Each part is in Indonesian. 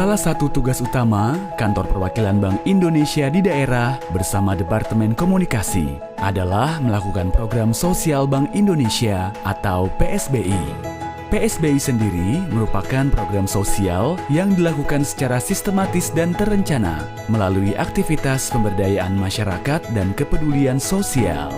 Salah satu tugas utama Kantor Perwakilan Bank Indonesia di daerah bersama Departemen Komunikasi adalah melakukan program sosial Bank Indonesia atau PSBI. PSBI sendiri merupakan program sosial yang dilakukan secara sistematis dan terencana melalui aktivitas pemberdayaan masyarakat dan kepedulian sosial.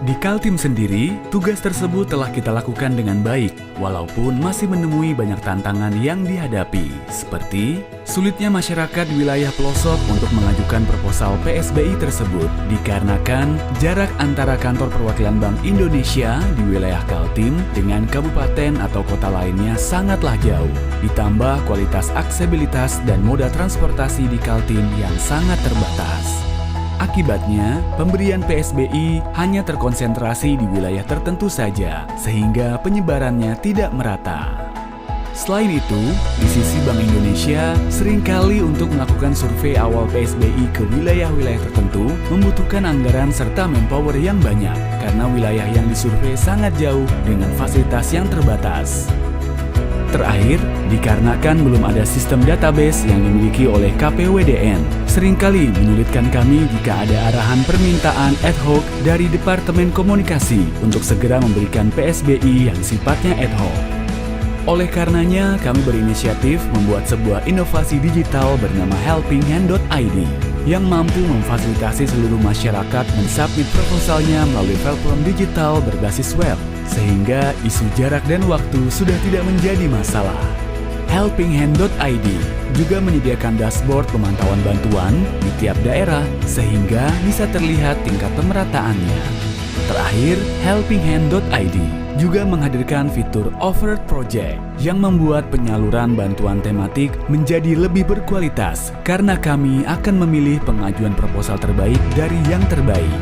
Di Kaltim sendiri, tugas tersebut telah kita lakukan dengan baik, walaupun masih menemui banyak tantangan yang dihadapi, seperti sulitnya masyarakat di wilayah pelosok untuk mengajukan proposal PSBI tersebut, dikarenakan jarak antara kantor perwakilan Bank Indonesia di wilayah Kaltim dengan kabupaten atau kota lainnya sangatlah jauh, ditambah kualitas aksesibilitas dan moda transportasi di Kaltim yang sangat terbatas. Akibatnya, pemberian PSBI hanya terkonsentrasi di wilayah tertentu saja, sehingga penyebarannya tidak merata. Selain itu, di sisi Bank Indonesia, seringkali untuk melakukan survei awal PSBI ke wilayah-wilayah tertentu membutuhkan anggaran serta manpower yang banyak, karena wilayah yang disurvei sangat jauh dengan fasilitas yang terbatas. Terakhir, dikarenakan belum ada sistem database yang dimiliki oleh KPWDN, seringkali menyulitkan kami jika ada arahan permintaan ad hoc dari Departemen Komunikasi untuk segera memberikan PSBI yang sifatnya ad hoc. Oleh karenanya, kami berinisiatif membuat sebuah inovasi digital bernama helpinghand.id yang mampu memfasilitasi seluruh masyarakat mensubmit proposalnya melalui platform digital berbasis web, sehingga isu jarak dan waktu sudah tidak menjadi masalah. Helpinghand.id juga menyediakan dashboard pemantauan bantuan di tiap daerah sehingga bisa terlihat tingkat pemerataannya. Terakhir, Helpinghand.id juga menghadirkan fitur Offered Project yang membuat penyaluran bantuan tematik menjadi lebih berkualitas karena kami akan memilih pengajuan proposal terbaik dari yang terbaik.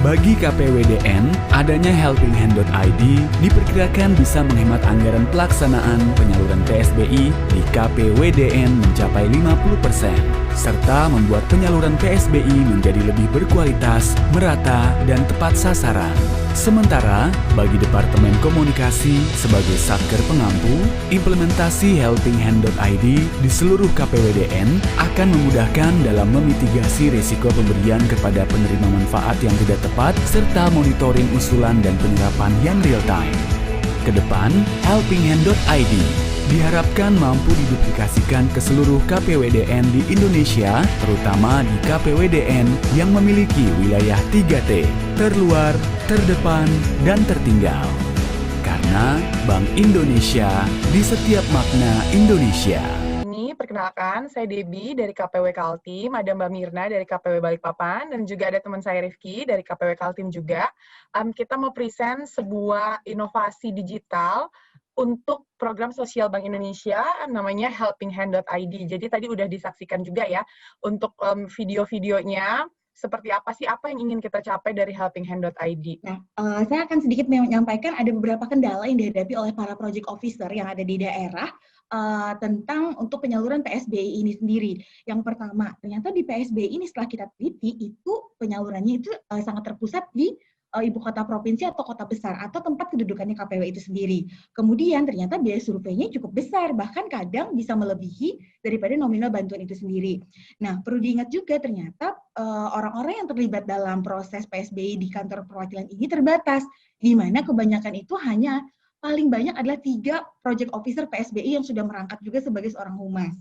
Bagi KPWDN, adanya Helpinghand.id diperkirakan bisa menghemat anggaran pelaksanaan penyaluran PSBI di KPWDN mencapai 50%, serta membuat penyaluran PSBI menjadi lebih berkualitas, merata, dan tepat sasaran. Sementara, bagi Departemen Komunikasi sebagai satker pengampu, implementasi Helpinghand.id di seluruh KPWDN akan memudahkan dalam memitigasi risiko pemberian kepada penerima manfaat yang tidak tepat, serta monitoring usulan dan penyerapan yang real-time. Kedepan, Helpinghand.id diharapkan mampu diduplikasikan ke seluruh KPWDN di Indonesia, terutama di KPWDN yang memiliki wilayah 3T, terluar, terdepan, dan tertinggal. Karena Bank Indonesia di setiap makna Indonesia. Perkenalkan, saya Debbie dari KPW Kaltim, ada Mbak Mirna dari KPW Balikpapan, dan juga ada teman saya Rifki dari KPW Kaltim juga. Kita mau present sebuah inovasi digital untuk program sosial Bank Indonesia, namanya helpinghand.id. Jadi tadi udah disaksikan juga ya, untuk video-videonya, seperti apa sih, apa yang ingin kita capai dari helpinghand.id. Nah, saya akan sedikit menyampaikan ada beberapa kendala yang dihadapi oleh para project officer yang ada di daerah tentang untuk penyaluran PSBI ini sendiri. Yang pertama, ternyata di PSBI ini setelah kita teliti, itu penyalurannya itu sangat terpusat di ibu kota provinsi atau kota besar atau tempat kedudukannya KPW itu sendiri. Kemudian ternyata biaya surveinya cukup besar, bahkan kadang bisa melebihi daripada nominal bantuan itu sendiri. Nah, perlu diingat juga ternyata orang-orang yang terlibat dalam proses PSBI di kantor perwakilan ini terbatas, di mana kebanyakan itu hanya paling banyak adalah 3 project officer PSBI yang sudah merangkap juga sebagai seorang humas.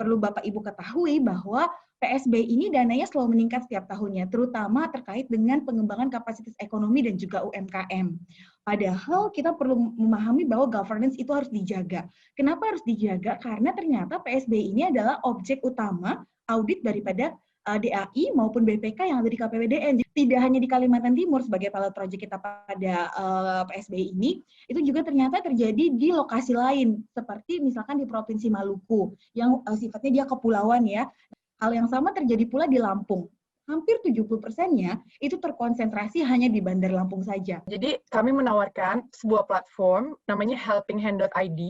Perlu Bapak Ibu ketahui bahwa PSBI ini dananya selalu meningkat setiap tahunnya, terutama terkait dengan pengembangan kapasitas ekonomi dan juga UMKM. Padahal kita perlu memahami bahwa governance itu harus dijaga. Kenapa harus dijaga? Karena ternyata PSBI ini adalah objek utama audit daripada DAI maupun BPK yang ada di KPWDN. Tidak hanya di Kalimantan Timur sebagai pilot project kita pada PSBI ini, itu juga ternyata terjadi di lokasi lain, seperti misalkan di Provinsi Maluku, yang sifatnya dia kepulauan ya. Hal yang sama terjadi pula di Lampung. Hampir 70%-nya itu terkonsentrasi hanya di Bandar Lampung saja. Jadi kami menawarkan sebuah platform namanya helpinghand.id.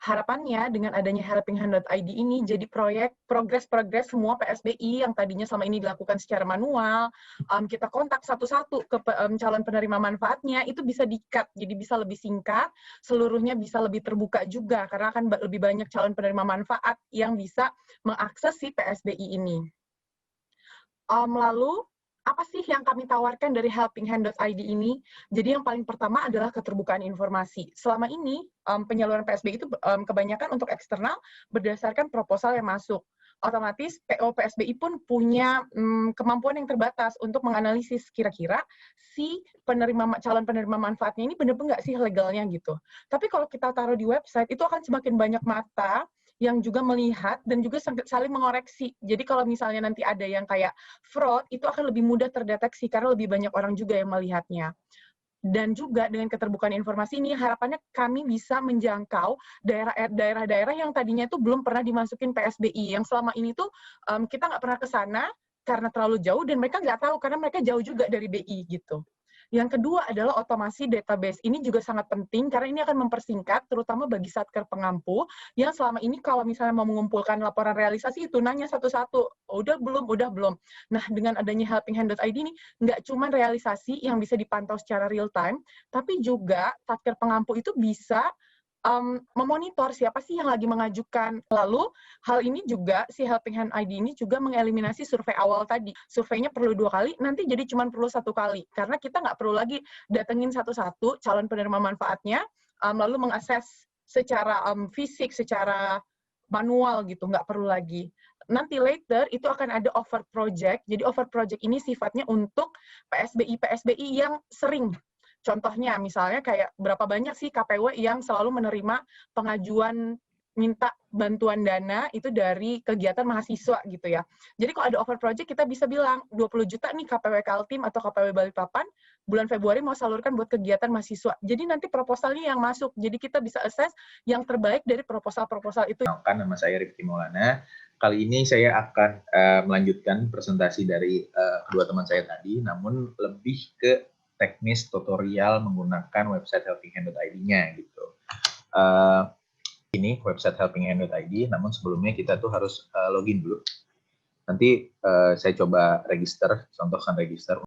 harapannya dengan adanya helpinghand.id ini jadi progres semua PSBI yang tadinya selama ini dilakukan secara manual, kita kontak satu-satu ke calon penerima manfaatnya, itu bisa di-cut, jadi bisa lebih singkat, seluruhnya bisa lebih terbuka juga, karena akan lebih banyak calon penerima manfaat yang bisa mengakses si PSBI ini. Lalu, apa sih yang kami tawarkan dari helpinghand.id ini? Jadi yang paling pertama adalah keterbukaan informasi. Selama ini, penyaluran PSBI itu kebanyakan untuk eksternal berdasarkan proposal yang masuk. Otomatis PO PSBI pun punya kemampuan yang terbatas untuk menganalisis kira-kira si calon penerima manfaatnya ini benar-benar nggak sih legalnya gitu. Tapi kalau kita taruh di website, itu akan semakin banyak mata yang juga melihat dan juga saling mengoreksi. Jadi kalau misalnya nanti ada yang kayak fraud, itu akan lebih mudah terdeteksi karena lebih banyak orang juga yang melihatnya. Dan juga dengan keterbukaan informasi ini, harapannya kami bisa menjangkau daerah-daerah yang tadinya itu belum pernah dimasukin PSBI, yang selama ini tuh kita nggak pernah ke sana karena terlalu jauh, dan mereka nggak tahu karena mereka jauh juga dari BI gitu. Yang kedua adalah otomasi database. Ini juga sangat penting karena ini akan mempersingkat, terutama bagi Satker Pengampu, yang selama ini kalau misalnya mau mengumpulkan laporan realisasi itu nanya satu-satu, udah belum. Nah, dengan adanya helpinghand.id ini, nggak cuma realisasi yang bisa dipantau secara real time, tapi juga Satker Pengampu itu bisa memonitor siapa sih yang lagi mengajukan. Lalu, hal ini juga, si Helping Hand ID ini juga mengeliminasi survei awal tadi. Surveinya perlu 2 kali, nanti jadi cuma perlu 1 kali. Karena kita nggak perlu lagi datengin satu-satu calon penerima manfaatnya, lalu mengakses secara fisik, secara manual gitu, nggak perlu lagi. Nanti later itu akan ada offer project. Jadi offer project ini sifatnya untuk PSBI yang sering. Contohnya misalnya kayak berapa banyak sih KPW yang selalu menerima pengajuan minta bantuan dana itu dari kegiatan mahasiswa gitu ya. Jadi kalau ada offer project kita bisa bilang 20 juta nih KPW Kaltim atau KPW Balikpapan bulan Februari mau salurkan buat kegiatan mahasiswa. Jadi nanti proposalnya yang masuk. Jadi kita bisa assess yang terbaik dari proposal-proposal itu. Nama saya Rifki Maulana. Kali ini saya akan melanjutkan presentasi dari kedua teman saya tadi, namun lebih ke teknis tutorial menggunakan website helpinghand.id-nya gitu. Ini website helpinghand.id, namun sebelumnya kita tuh harus login dulu. Nanti saya coba register, contohkan register.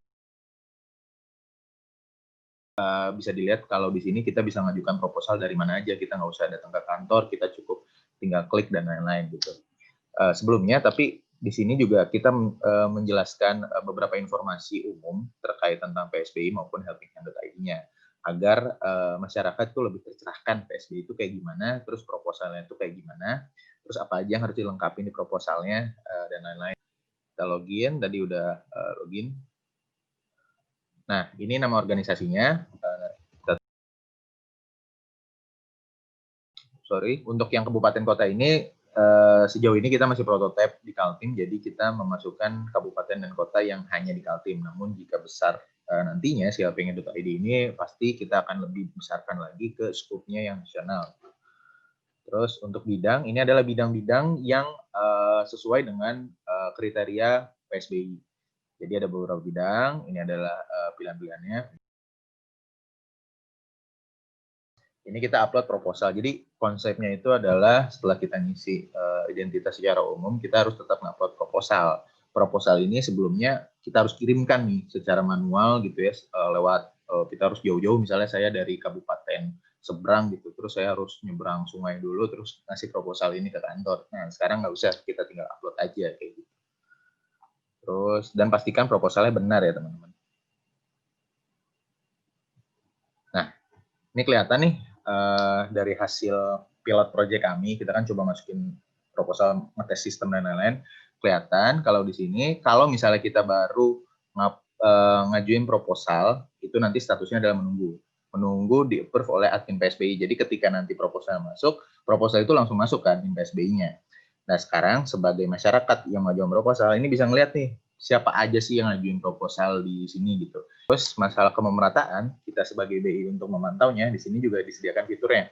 Bisa dilihat kalau di sini kita bisa mengajukan proposal dari mana aja, kita nggak usah datang ke kantor, kita cukup tinggal klik dan lain-lain gitu. Sebelumnya, tapi di sini juga kita menjelaskan beberapa informasi umum terkait tentang PSBI maupun helpinghand.id-nya agar masyarakat itu lebih tercerahkan PSBI itu kayak gimana, terus proposalnya itu kayak gimana, terus apa aja yang harus dilengkapi di proposalnya dan lain-lain. Kita login, tadi udah login. Nah, ini nama organisasinya. Untuk yang kabupaten kota ini sejauh ini kita masih prototipe di Kaltim, jadi kita memasukkan kabupaten dan kota yang hanya di Kaltim. Namun jika besar nantinya si helpinghand.id ini pasti kita akan lebih besarkan lagi ke skupnya yang nasional. Terus untuk bidang, ini adalah bidang-bidang yang sesuai dengan kriteria PSBI. Jadi ada beberapa bidang, ini adalah pilihan-pilihannya. Ini kita upload proposal. Jadi konsepnya itu adalah setelah kita ngisi identitas secara umum, kita harus tetap ngupload proposal. Proposal ini sebelumnya kita harus kirimkan nih secara manual gitu ya, lewat kita harus jauh-jauh, misalnya saya dari kabupaten seberang gitu, terus saya harus nyebrang sungai dulu, terus ngasih proposal ini ke kantor. Nah sekarang nggak usah, kita tinggal upload aja kayak gitu. Terus dan pastikan proposalnya benar ya teman-teman. Nah ini kelihatan nih dari hasil pilot project kami, kita kan coba masukin proposal, ngetes sistem dan lain-lain. Kelihatan kalau di sini, kalau misalnya kita baru ngajuin proposal, itu nanti statusnya adalah menunggu di approve oleh admin PSBI. Jadi ketika nanti proposal masuk, proposal itu langsung masuk ke admin PSBI-nya. Nah sekarang sebagai masyarakat yang ngajuin proposal, ini bisa ngeliat nih siapa aja sih yang ngajuin proposal di sini gitu. Terus masalah kemerataan, kita sebagai BI untuk memantaunya, di sini juga disediakan fiturnya.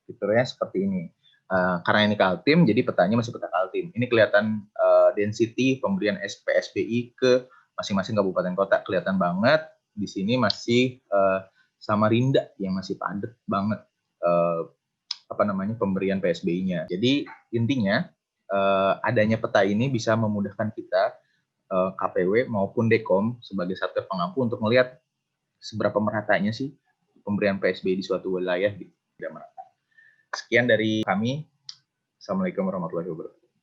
Fiturnya seperti ini. Karena ini Kaltim, jadi petanya masih peta Kaltim. Ini kelihatan density pemberian PSBI ke masing-masing kabupaten kota. Kelihatan banget, di sini masih Samarinda yang masih padat banget pemberian PSBI-nya. Jadi intinya adanya peta ini bisa memudahkan kita KPW maupun Dekom sebagai satgas pengampu untuk melihat seberapa meratanya sih pemberian PSBI di suatu wilayah gitu. Sekian dari kami. Assalamualaikum warahmatullahi wabarakatuh.